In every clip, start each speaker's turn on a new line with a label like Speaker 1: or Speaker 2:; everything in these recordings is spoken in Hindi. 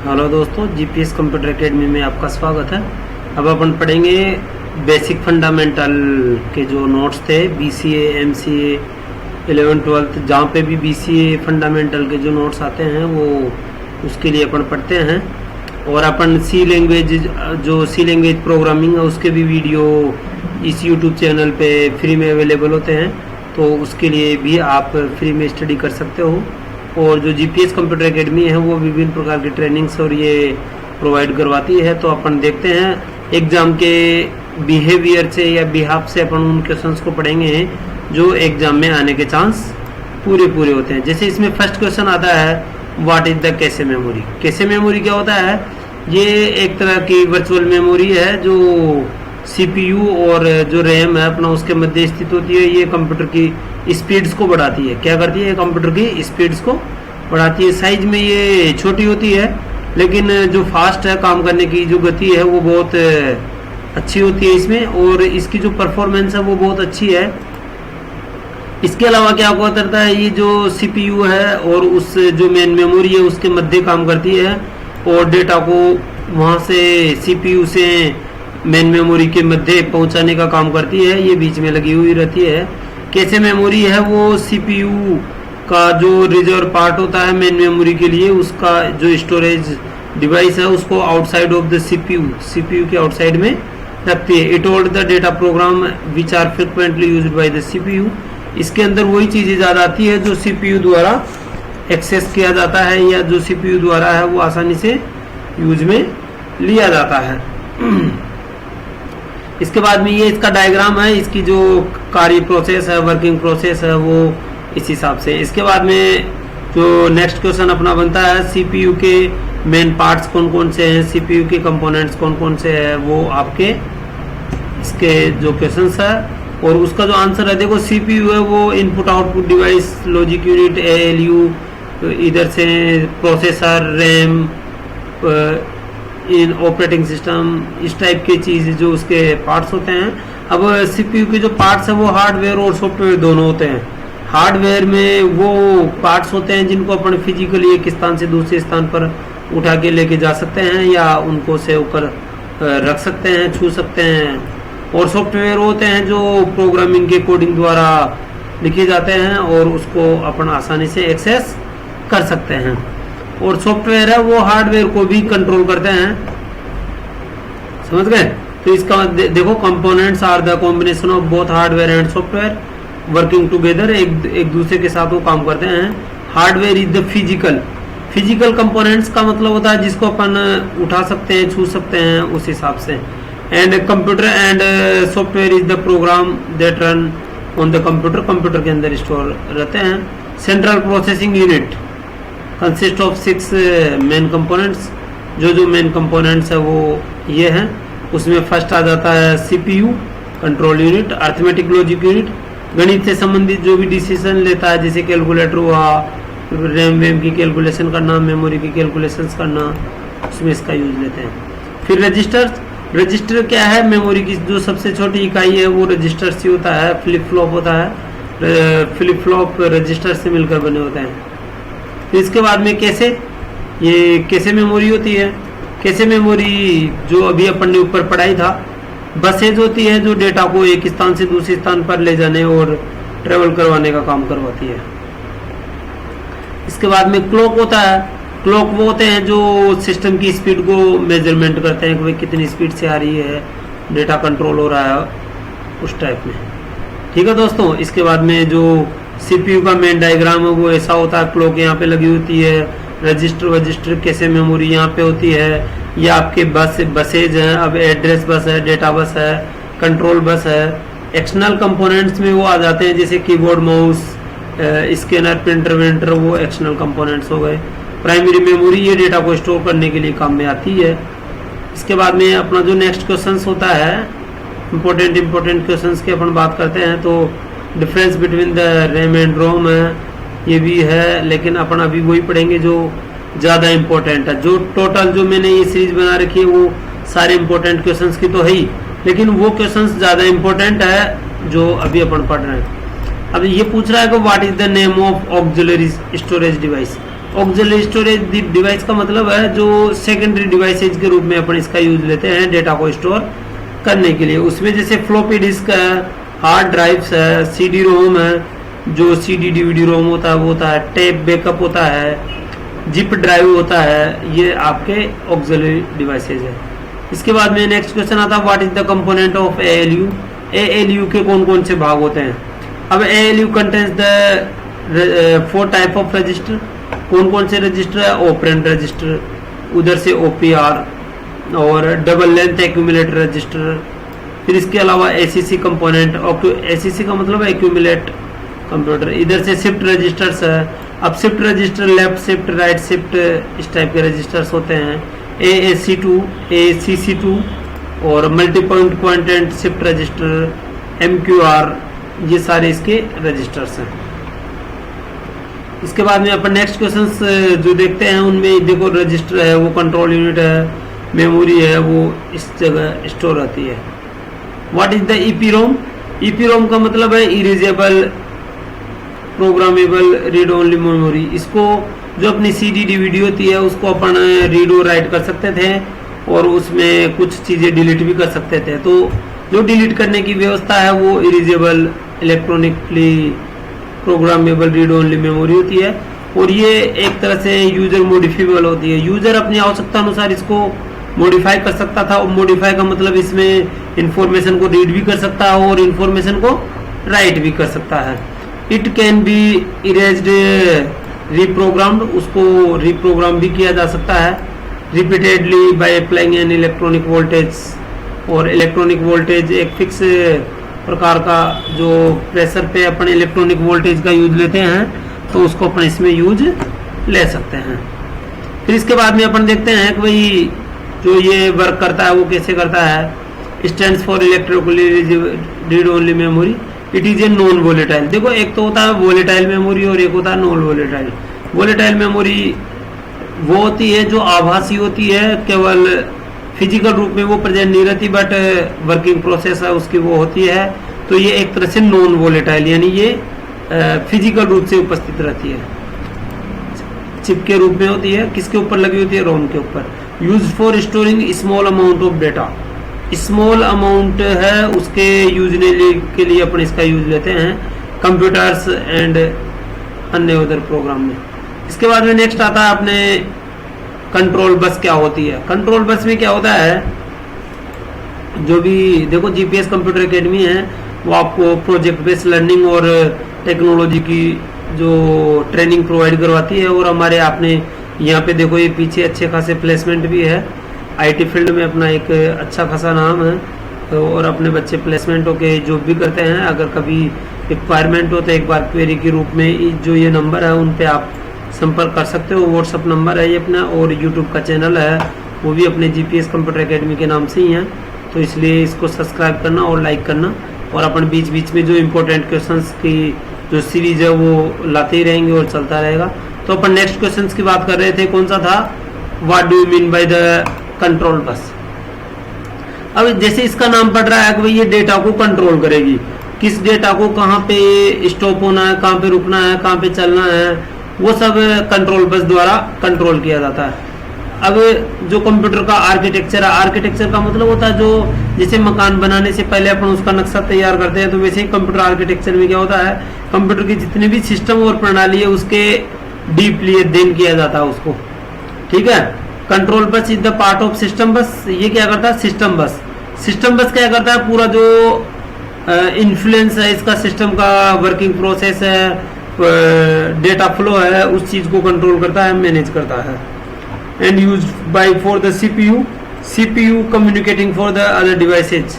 Speaker 1: हेलो दोस्तों, जीपीएस कंप्यूटर एकेडमी में आपका स्वागत है। अब अपन पढ़ेंगे बेसिक फंडामेंटल के जो नोट्स थे बीसीए, एमसीए, 11th 12th जहाँ पे भी बीसीए फंडामेंटल के जो नोट्स आते हैं वो उसके लिए अपन पढ़ते हैं। और अपन सी लैंग्वेज प्रोग्रामिंग है उसके भी वीडियो इस यूट्यूब चैनल पे फ्री में अवेलेबल होते हैं, तो उसके लिए भी आप फ्री में स्टडी कर सकते हो। और जो जीपीएस कंप्यूटर एकेडमी है वो विभिन्न प्रकार की ट्रेनिंग्स और ये प्रोवाइड करवाती है। तो अपन देखते हैं एग्जाम के बिहेवियर से या बिहाफ से अपन उन क्वेश्चंस को पढ़ेंगे जो एग्जाम में आने के चांस पूरे होते हैं। जैसे इसमें फर्स्ट क्वेश्चन आता है, what is the cache memory. Cache memory क्या होता है? ये एक तरह की वर्चुअल मेमोरी है जो सीपीयू और जो रैम है अपना उसके मध्य स्थित होती है। ये कंप्यूटर की स्पीड्स को बढ़ाती है। क्या करती है? कंप्यूटर की स्पीड्स को बढ़ाती है। साइज में ये छोटी होती है लेकिन जो फास्ट है काम करने की जो गति है वो बहुत अच्छी होती है इसमें, और इसकी जो परफॉर्मेंस है वो बहुत अच्छी है। इसके अलावा क्या हुआ करता है, ये जो सीपीयू है और उस जो मेन मेमोरी है उसके मध्य काम करती है और डेटा को वहां से सीपीयू से मेन मेमोरी के मध्य पहुंचाने का काम करती है। ये बीच में लगी हुई रहती है। कैसे मेमोरी है वो सीपीयू का जो रिजर्व पार्ट होता है मेन मेमोरी के लिए, उसका जो स्टोरेज डिवाइस है उसको आउटसाइड ऑफ द सीपीयू के आउटसाइड में रखती है। It hold the data program which are frequently used by the CPU. इसके अंदर वही चीजें ज्यादा आती है जो सीपीयू द्वारा एक्सेस किया जाता है या जो सीपीयू द्वारा है वो आसानी से यूज में लिया जाता है। इसके बाद में ये इसका डायग्राम है, इसकी जो कार्य प्रोसेस है, वर्किंग प्रोसेस है वो इस हिसाब से। इसके बाद में जो नेक्स्ट क्वेश्चन अपना बनता है, सीपीयू के मेन पार्ट्स कौन कौन से हैं, सीपीयू के कंपोनेंट्स कौन कौन से हैं, वो आपके इसके जो क्वेश्चंस है और उसका जो आंसर है। देखो सीपीयू है वो input output device, logic unit, ALU, इधर से प्रोसेसर, रैम, इन ऑपरेटिंग सिस्टम, इस टाइप की चीज जो उसके पार्ट्स होते हैं। अब सीपीयू के जो पार्ट्स है वो हार्डवेयर और सॉफ्टवेयर दोनों होते हैं। हार्डवेयर में वो पार्ट्स होते हैं जिनको अपन फिजिकली एक स्थान से दूसरे स्थान पर उठा के लेके जा सकते हैं या उनको सेव कर रख सकते हैं, छू सकते हैं। और सॉफ्टवेयर होते हैं जो प्रोग्रामिंग के कोडिंग द्वारा लिखे जाते हैं और उसको अपन आसानी से एक्सेस कर सकते हैं। और सॉफ्टवेयर है वो हार्डवेयर को भी कंट्रोल करते हैं, समझ गए? तो इसका देखो, components are the combination of both hardware and software working together. एक दूसरे के साथ वो काम करते हैं। Hardware is the physical components का मतलब होता है जिसको अपन उठा सकते हैं, छू सकते हैं उस हिसाब से। And computer and software is the program that run on the computer के अंदर स्टोर रहते हैं। Central processing unit consist of 6 main components. जो मेन कंपोनेंट्स है वो ये हैं। उसमें फर्स्ट आ जाता है CPU, control unit, arithmetic logic unit, गणित से संबंधित जो भी डिसीजन लेता है जैसे कैलकुलेटर हुआ, रैम वेम की कैलकुलेशन करना, मेमोरी की कैलकुलेशन करना, उसमें इसका यूज लेते हैं। फिर रजिस्टर क्या है? मेमोरी की जो सबसे छोटी इकाई है वो रजिस्टर से होता है। फ्लिप फ्लॉप होता है, फ्लिप फ्लॉप रजिस्टर से मिलकर बने होते हैं। इसके बाद में ये कैसे मेमोरी होती है। कैसे मेमोरी जो अभी अपन ने ऊपर पढ़ाई था, बसेज होती है जो डेटा को एक स्थान से दूसरे स्थान पर ले जाने और ट्रेवल करवाने का काम करवाती है। इसके बाद में क्लॉक होता है। क्लॉक वो होते हैं जो सिस्टम की स्पीड को मेजरमेंट करते हैं कि भाई कितनी स्पीड से आ रही है, डेटा कंट्रोल हो रहा है, उस टाइप में। ठीक है दोस्तों। इसके बाद में जो सीपीयू का मेन डायग्राम है वो ऐसा होता है। क्लॉक यहाँ पे लगी होती है, रजिस्टर कैसे मेमोरी यहाँ पे होती है। ये आपके बसेज हैं। अब एड्रेस बस है, डेटा बस है, कंट्रोल बस है। एक्सटर्नल कंपोनेंट्स में वो आ जाते हैं जैसे keyboard, mouse, scanner, printer winter, वो एक्सटर्नल कंपोनेंट्स हो गए। प्राइमरी मेमोरी ये डेटा को स्टोर करने के लिए काम में आती है। इसके बाद में अपना जो नेक्स्ट क्वेश्चन होता है, इम्पोर्टेंट क्वेश्चन की अपन बात करते हैं तो difference between the RAM and ROM है, ये भी है, लेकिन अपन अभी वही पढ़ेंगे जो ज्यादा इंपॉर्टेंट है। जो टोटल जो मैंने ये सीरीज बना रखी है वो सारे इंपॉर्टेंट क्वेश्चंस की तो है ही, लेकिन वो क्वेश्चंस ज्यादा इंपॉर्टेंट है जो अभी अपन पढ़ रहे हैं। अब ये पूछ रहा है कि what is the name of auxiliary storage device. Auxiliary storage device का मतलब है जो सेकेंडरी डिवाइसेज के रूप में अपन इसका यूज लेते हैं डेटा को स्टोर करने के लिए। उसमें जैसे फ्लॉपी डिस्क है, हार्ड ड्राइव्स है, सीडी रोम है, जो सीडी डीवीडी रोम होता है वो होता है, टेप बैकअप होता है, जिप ड्राइव होता है, ये आपके ऑक्सिलरी डिवाइसेज है। इसके बाद में नेक्स्ट क्वेश्चन आता है what is the component of ALU. ALU के कौन कौन से भाग होते हैं। अब ALU contains the 4 type of register. कौन कौन से रजिस्टर है, ऑपरेंड रजिस्टर, उधर से ओपीआर और डबल लेंथ एक्यूमुलेटर रजिस्टर। फिर इसके अलावा एसीसी कंपोनेंट, एसीसी का मतलब है एक्यूमुलेट कंप्यूटर। इधर से शिफ्ट रजिस्टर्स है। अब shift register left shift right shift इस टाइप के रजिस्टर्स होते हैं। AAC2, ACC2 और मल्टी पॉइंट क्वांटेंट शिफ्ट रजिस्टर, MQR, ये सारे इसके रजिस्टर्स हैं। इसके बाद में अपन नेक्स्ट क्वेश्चंस जो देखते हैं उनमें देखो रजिस्टर है वो कंट्रोल यूनिट है, मेमोरी है वो इस जगह स्टोर रहती है। What is the EPROM। EPROM का मतलब है erasable programmable read only memory. इसको जो अपनी CD DVD होती है उसको अपन रीड और राइट कर सकते थे और उसमें कुछ चीजें डिलीट भी कर सकते थे। तो जो डिलीट करने की व्यवस्था है वो erasable electronically programmable read only memory होती है और ये एक तरह से यूजर मॉडिफिएबल होती है। यूजर अपनी आवश्यकता अनुसार इसको मॉडिफाई कर सकता था। और मॉडिफाई का मतलब इसमें इंफॉर्मेशन को रीड भी कर सकता है और इंफॉर्मेशन को राइट भी कर सकता है। इट कैन बी इरेज्ड रिप्रोग्राम्ड, उसको रिप्रोग्राम भी किया जा सकता है repeatedly by applying an electronic voltage. और इलेक्ट्रॉनिक वोल्टेज एक फिक्स प्रकार का जो प्रेशर पे अपन इलेक्ट्रॉनिक वोल्टेज का यूज लेते हैं तो उसको अपन इसमें यूज ले सकते हैं। फिर इसके बाद में अपन देखते हैं कि भाई जो ये वर्क करता है वो कैसे करता है। Stands for electrically read only memory, it is a non volatile. देखो एक तो होता है वोलेटाइल मेमोरी और एक होता है नॉन वोलेटाइल। वोलेटाइल मेमोरी वो होती है जो आभासी होती है, केवल फिजिकल रूप में वो प्रेजेंट नहीं रहती बट वर्किंग प्रोसेस है उसकी वो होती है। तो ये एक तरह से नॉन वोलेटाइल यानी ये फिजिकल रूप से उपस्थित रहती है, चिप के रूप में होती है। किसके ऊपर लगी होती है, रोम के ऊपर। Use for storing small amount of data, small amount है उसके यूजने के लिए अपन इसका यूज लेते हैं कंप्यूटर्स एंड अन्य उधर प्रोग्राम में। इसके बाद में नेक्स्ट आता है अपने कंट्रोल बस क्या होती है। कंट्रोल बस में क्या होता है, जो भी देखो जीपीएस कंप्यूटर एकेडमी है वो आपको प्रोजेक्ट बेस्ड लर्निंग और टेक्नोलॉजी की जो ट्रेनिंग प्रोवाइड करवाती है। और हमारे आपने यहाँ पे देखो ये पीछे अच्छे खासे प्लेसमेंट भी है। आईटी फील्ड में अपना एक अच्छा खासा नाम है और अपने बच्चे प्लेसमेंट होके जॉब भी करते हैं। अगर कभी रिक्वायरमेंट हो तो एक बार क्वेरी के रूप में जो ये नंबर है उन पे आप संपर्क कर सकते हो। व्हाट्सअप नंबर है ये अपना और यूट्यूब का चैनल है वो भी अपने जीपीएस कंप्यूटर एकेडमी के नाम से ही है। तो इसलिए इसको सब्सक्राइब करना और लाइक करना और अपन बीच बीच में जो इम्पोर्टेंट क्वेश्चंस की जो सीरीज है वो लाते ही रहेंगे और चलता रहेगा। तो अपन नेक्स्ट क्वेश्चंस की बात कर रहे थे, कौन सा था, what do you mean by the control bus. अब जैसे इसका नाम पड़ रहा है कि भाई ये डेटा को कंट्रोल करेगी, किस डेटा को कहाँ पे स्टॉप होना है, कहाँ पे रुकना है, कहाँ पे चलना है, वो सब कंट्रोल बस द्वारा कंट्रोल किया जाता है। अब जो कंप्यूटर का आर्किटेक्चर है, आर्किटेक्चर का मतलब होता है जो जैसे मकान बनाने से पहले अपन उसका नक्शा तैयार करते हैं, तो वैसे ही कंप्यूटर आर्किटेक्चर में क्या होता है, कंप्यूटर की जितनी भी सिस्टम और प्रणाली है उसके डीपली अध्ययन किया जाता है उसको। ठीक है, control bus is the part of system बस। ये क्या करता है, सिस्टम बस। सिस्टम बस क्या करता है, पूरा जो इन्फ्लुएंस है इसका, सिस्टम का वर्किंग प्रोसेस है, डेटा फ्लो है, उस चीज को कंट्रोल करता है, मैनेज करता है। And use by for the CPU, CPU communicating for the other devices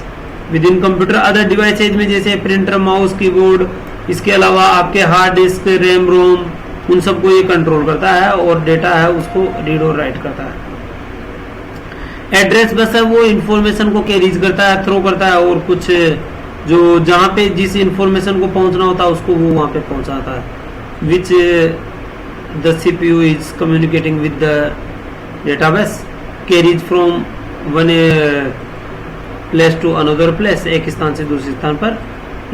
Speaker 1: with in computer. Other devices में जैसे प्रिंटर, माउस, कीबोर्ड, इसके अलावा आपके हार्ड डिस्क, रैम, रोम, उन सबको ये कंट्रोल करता है और डेटा है उसको रीड और राइट करता है। एड्रेस बस है वो इंफॉर्मेशन को कैरीज करता है, थ्रो करता है और कुछ जो जहाँ पे जिस इंफॉर्मेशन को पहुंचना होता है उसको वो वहां पे पहुंचाता है। Which the CPU is communicating with the database, carries from one place to another place, एक स्थान से दूसरे स्थान पर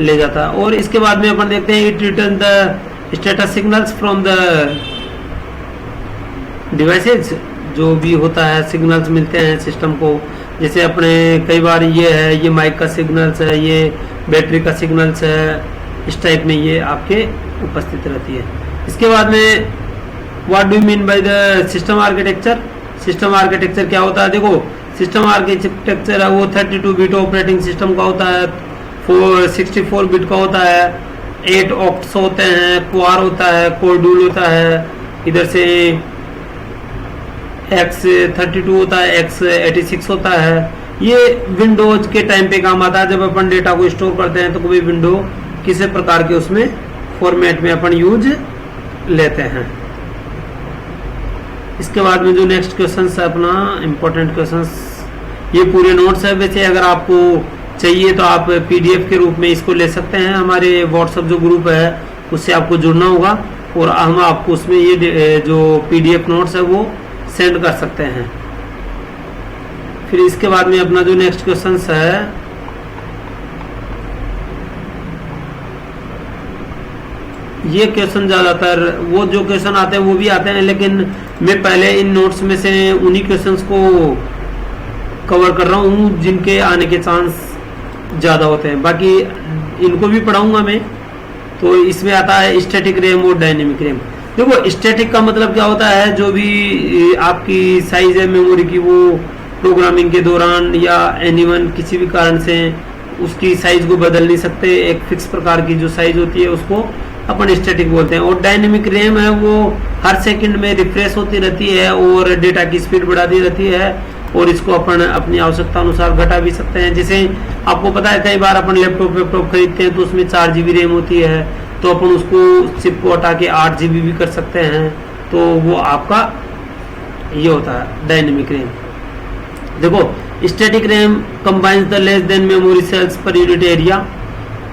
Speaker 1: ले जाता है। और इसके बाद में अपन देखते हैं it return the status signals from the devices जो भी होता है, सिग्नल्स मिलते हैं सिस्टम को, जैसे अपने कई बार ये है, ये माइक का सिग्नल्स है, ये बैटरी का सिग्नल्स है, इस टाइप में ये आपके उपस्थित रहती है। इसके बाद में what do mean by the system architecture. System architecture क्या होता है? देखो, सिस्टम आर्किटेक्चर है वो 32 बिट ऑपरेटिंग सिस्टम का होता है, 64 बिट का होता है, 8 ऑक्ट्स होते हैं, क्वार होता है, कोडूल होता है, इधर से X32 होता है, X86 होता है। ये विंडोज के टाइम पे काम आता है, जब अपन डेटा को स्टोर करते हैं तो कोई विंडो किसी प्रकार के उसमें फॉर्मेट में अपन यूज लेते हैं। इसके बाद में जो नेक्स्ट क्वेश्चन है अपना इम्पोर्टेंट क्वेश्चन, ये पूरे नोट्स है। वैसे अगर आपको चाहिए तो आप PDF के रूप में इसको ले सकते हैं, हमारे व्हाट्सएप जो ग्रुप है उससे आपको जुड़ना होगा और हम आपको उसमें ये जो PDF नोट्स है वो सेंड कर सकते हैं। फिर इसके बाद में अपना जो नेक्स्ट क्वेश्चन है, ये क्वेश्चन ज्यादातर वो जो क्वेश्चन आते हैं वो भी आते हैं, लेकिन मैं पहले इन नोट्स में से उन्हीं क्वेश्चंस को कवर कर रहा हूँ जिनके आने के चांस ज्यादा होते हैं। बाकी इनको भी पढ़ाऊंगा मैं। तो इसमें आता है स्टैटिक रैम और डायनेमिक रैम। देखो, स्टैटिक का मतलब क्या होता है? जो भी आपकी साइज है मेमोरी की, वो प्रोग्रामिंग के दौरान या एनीवन किसी भी कारण से उसकी साइज को बदल नहीं सकते। एक फिक्स प्रकार की जो साइज होती है उसको अपन स्टैटिक बोलते हैं। और डायनेमिक रैम है वो हर सेकंड में रिफ्रेश होती रहती है और डेटा की स्पीड बढ़ाती रहती है, और इसको अपन अपनी आवश्यकता अनुसार घटा भी सकते हैं। जैसे आपको पता है, कई बार अपन लैपटॉप खरीदते हैं तो उसमें 4 GB रैम होती है, तो अपन उसको चिप को हटा के 8 GB भी कर सकते हैं। तो वो आपका ये होता है डायनेमिक रैम। देखो, static RAM combines the less than memory cells per unit area,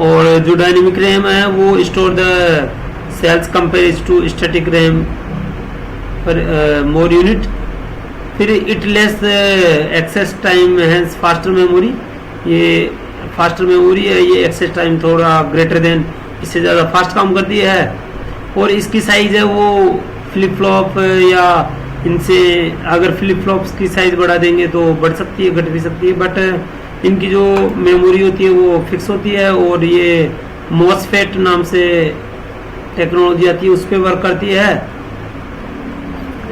Speaker 1: और जो डायनेमिक रैम है वो store the cells compare to static RAM per more unit. फिर it less access time has faster memory, ये फास्टर मेमोरी है, ये एक्सेस टाइम थोड़ा ग्रेटर देन, इससे ज़्यादा फास्ट काम करती है। और इसकी साइज है वो फ्लिप फ्लॉप या इनसे अगर फ्लिप फ्लॉप्स की साइज बढ़ा देंगे तो बढ़ सकती है, घट भी सकती है, बट इनकी जो मेमोरी होती है वो फिक्स होती है। और ये मॉसफेट नाम से टेक्नोलॉजी आती है, उस पर वर्क करती है।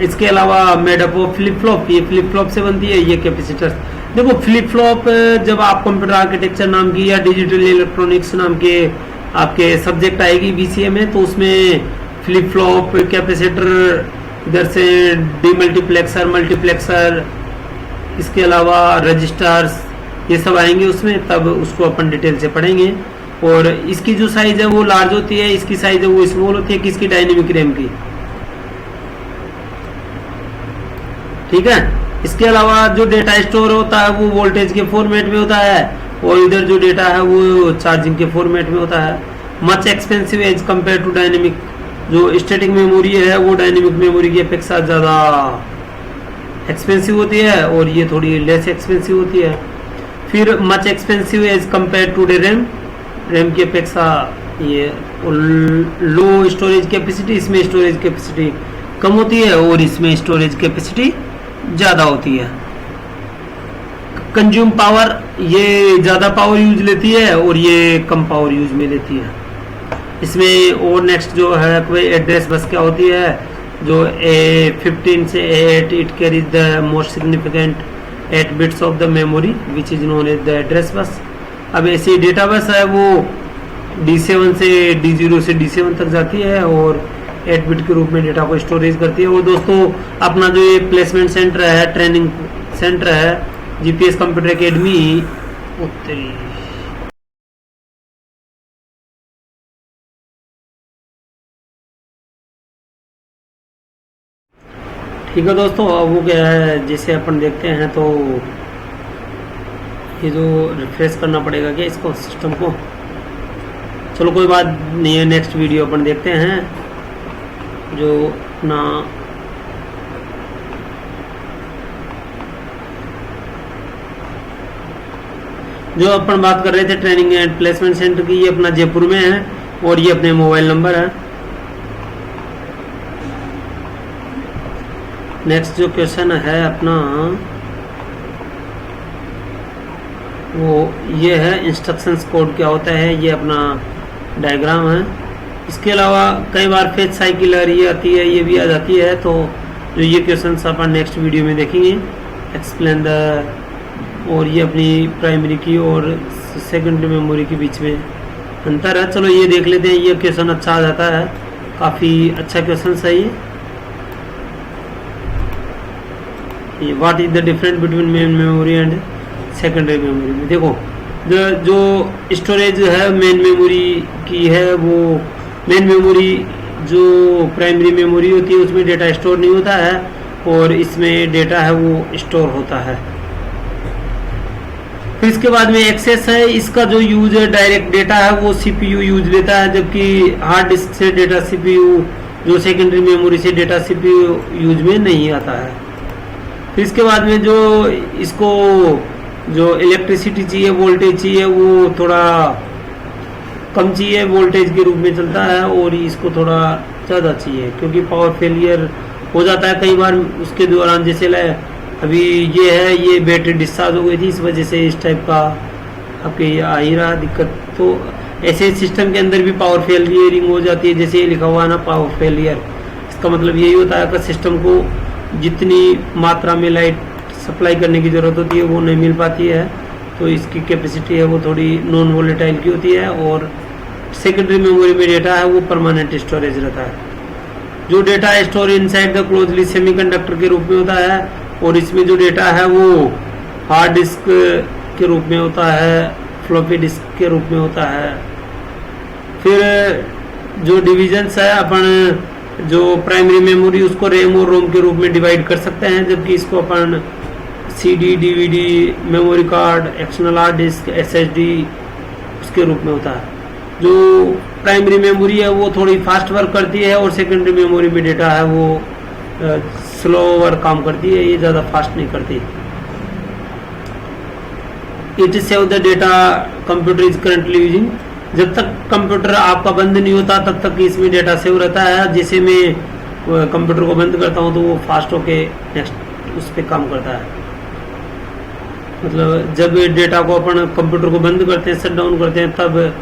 Speaker 1: इसके अलावा मेडअप ऑफ फ्लिप फ्लॉप, ये फ्लिप फ्लॉप से बनती है। ये कैपेसिटर्स, देखो फ्लिप फ्लॉप जब आप कंप्यूटर आर्किटेक्चर नाम की या डिजिटल इलेक्ट्रॉनिक्स नाम के आपके सब्जेक्ट आएगी BCA में, तो उसमें फ्लिप फ्लॉप, कैपेसिटर, इधर से डीमल्टीप्लेक्सर, मल्टीप्लेक्सर, इसके अलावा रजिस्टर्स, ये सब आएंगे उसमें, तब उसको अपन डिटेल से पढ़ेंगे। और इसकी जो साइज है वो लार्ज होती है, इसकी साइज है वो स्मॉल होती है, किसकी? डायनेमिक रैम की। ठीक है। इसके अलावा जो डेटा स्टोर होता है वो वोल्टेज के फॉर्मेट में होता है, और इधर जो डेटा है वो चार्जिंग के फॉर्मेट में होता है। Much expensive as compare to dynamic, जो स्टैटिक मेमोरी है वो डायनेमिक मेमोरी की अपेक्षा ज़्यादा एक्सपेंसिव होती है, और ये थोड़ी लेस एक्सपेंसिव होती है। फिर much expensive as compare to RAM, RAM की अपेक्षा ये लो स्टोरेज कैपेसिटी, इसमें स्टोरेज कैपेसिटी कम होती है और इसमें स्टोरेज कैपेसिटी ज़्यादा होती है। कंज्यूम पावर, ये ज़्यादा पावर यूज लेती है और ये कम पावर यूज में लेती है इसमें। और नेक्स्ट जो है कोई एड्रेस बस क्या होती है, जो A15 से A8 it carries the most significant 8 bits of the memory which is known as the address bus. अब ऐसी डेटा बस है वो D7 से D0 से D7 तक जाती है और 8 बिट के रूप में डेटा को स्टोरेज करती है। और दोस्तों अपना जो ये प्लेसमेंट सेंटर है, ट्रेनिंग सेंटर है, GPS कंप्यूटर एकेडमी उत्तरी। ठीक है दोस्तों, अब वो क्या है, जैसे अपन देखते हैं तो ये जो रिफ्रेश करना पड़ेगा क्या इसको, सिस्टम को। चलो कोई बात नहीं है, नेक्स्ट वीडियो अपन देखते हैं जो अपना जो अपन बात कर रहे थे ट्रेनिंग एंड प्लेसमेंट सेंटर की, ये अपना जयपुर में है और ये अपने मोबाइल नंबर है। नेक्स्ट जो क्वेश्चन है अपना वो ये है इंस्ट्रक्शंस कोड क्या होता है, ये अपना डायग्राम है। इसके अलावा कई बार फेज साइकिल ये आती है, ये भी आ जाती है। तो जो ये क्वेश्चन अपन नेक्स्ट वीडियो में देखेंगे, एक्सप्लेन द, और ये अपनी प्राइमरी की और सेकेंडरी मेमोरी के बीच में अंतर है। चलो ये देख लेते हैं, ये क्वेश्चन अच्छा आ जाता है, काफ़ी अच्छा क्वेश्चन है ये। What is the difference between main memory and secondary memory में देखो, जो स्टोरेज है मेन मेमोरी की है, वो मेन मेमोरी जो प्राइमरी मेमोरी होती है उसमें डेटा स्टोर नहीं होता है, और इसमें डेटा है वो स्टोर होता है। फिर इसके बाद में एक्सेस है, इसका जो यूज है डायरेक्ट डेटा है वो सीपीयू यूज लेता है, जबकि हार्ड डिस्क से डेटा सीपीयू, जो सेकेंडरी मेमोरी से डेटा सीपीयू यूज में नहीं आता है। फिर इसके बाद में जो इसको जो इलेक्ट्रिसिटी चाहिए, वोल्टेज चाहिए, वो थोड़ा कम चाहिए, वोल्टेज के रूप में चलता है, और इसको थोड़ा ज़्यादा चाहिए क्योंकि पावर फेलियर हो जाता है कई बार उसके दौरान। जैसे अभी ये है, ये बैटरी डिस्चार्ज हो गई थी, इस वजह से इस टाइप का आपके आ ही रहा दिक्कत। तो ऐसे सिस्टम के अंदर भी पावर फेलियरिंग हो जाती है, जैसे ये लिखा हुआ है ना पावर फेलियर, इसका मतलब यही होता है कि सिस्टम को जितनी मात्रा में लाइट सप्लाई करने की ज़रूरत होती है वो नहीं मिल पाती है, तो इसकी कैपेसिटी है वो थोड़ी नॉन वोलेटाइल की होती है। और सेकेंडरी मेमोरी में डेटा है वो परमानेंट स्टोरेज रहता है। जो data store inside the closely semiconductor के रूप में होता है, और इसमें जो डेटा है वो हार्ड डिस्क के रूप में होता है, फ्लॉपी डिस्क के रूप में होता है। फिर जो डिविजन्स है, अपन जो प्राइमरी मेमोरी उसको रैम और रोम के रूप में डिवाइड कर सकते हैं, जबकि इसको अपन CD, DVD, memory card, external hard disk, SSD उसके रूप में होता है। जो प्राइमरी मेमोरी है वो थोड़ी फास्ट वर्क करती है, और सेकेंडरी मेमोरी में डेटा है वो स्लोवर काम करती है, ये ज़्यादा फास्ट नहीं करती। It save the data computer is currently using, जब तक कंप्यूटर आपका बंद नहीं होता तब तक इसमें डेटा सेव रहता है। जैसे मैं कंप्यूटर को बंद करता हूँ तो वो फास्ट होके नेक्स्ट उस पर काम करता है। मतलब जब डेटा को अपन कंप्यूटर को बंद करते हैं, शट डाउन करते हैं, तब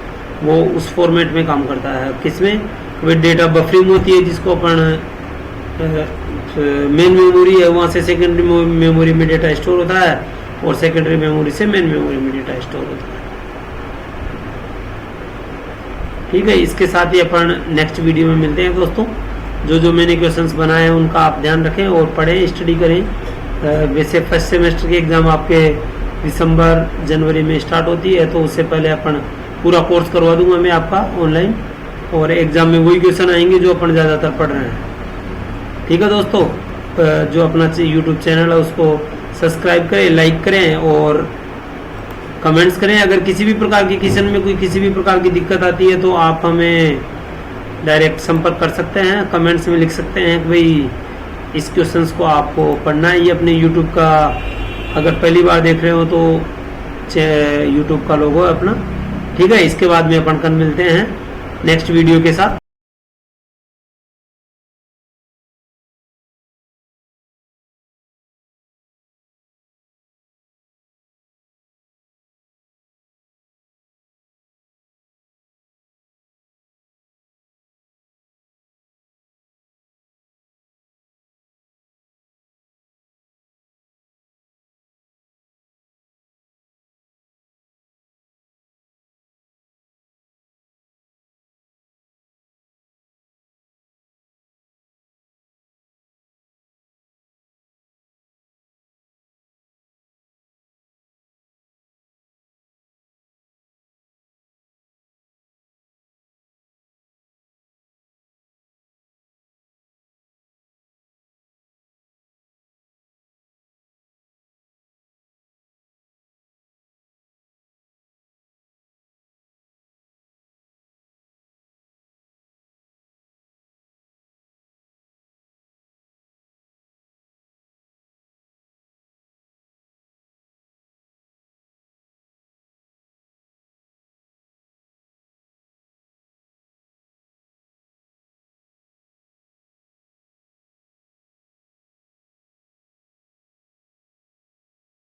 Speaker 1: वो उस फॉर्मेट में काम करता है। किसमें वे डेटा बफरिंग होती है, जिसको अपन मेन मेमोरी है वहाँ से सेकेंडरी मेमोरी में डेटा स्टोर होता है, और सेकेंडरी मेमोरी से मेन मेमोरी में डेटा स्टोर होता है। ठीक है, इसके साथ ही अपन नेक्स्ट वीडियो में मिलते हैं दोस्तों। जो मैंने क्वेश्चंस बनाए हैं उनका आप ध्यान रखें और पढ़ें, स्टडी करें। वैसे फर्स्ट सेमेस्टर की एग्ज़ाम आपके दिसंबर जनवरी में स्टार्ट होती है, तो उससे पहले अपन पूरा कोर्स करवा दूंगा मैं आपका ऑनलाइन, और एग्ज़ाम में वही क्वेश्चन आएंगे जो अपन ज़्यादातर पढ़ रहे हैं। ठीक है दोस्तों, जो अपना यूट्यूब चैनल है उसको सब्सक्राइब करें, लाइक करें और कमेंट्स करें। अगर किसी भी प्रकार की क्वेश्चन में कोई किसी भी प्रकार की दिक्कत आती है तो आप हमें डायरेक्ट संपर्क कर सकते हैं, कमेंट्स में लिख सकते हैं कि भाई इस क्वेश्चंस को आपको पढ़ना है। ये अपने यूट्यूब का अगर पहली बार देख रहे हो तो यूट्यूब का लोगो है अपना। ठीक है, इसके बाद में अपन कल मिलते हैं नेक्स्ट वीडियो के साथ।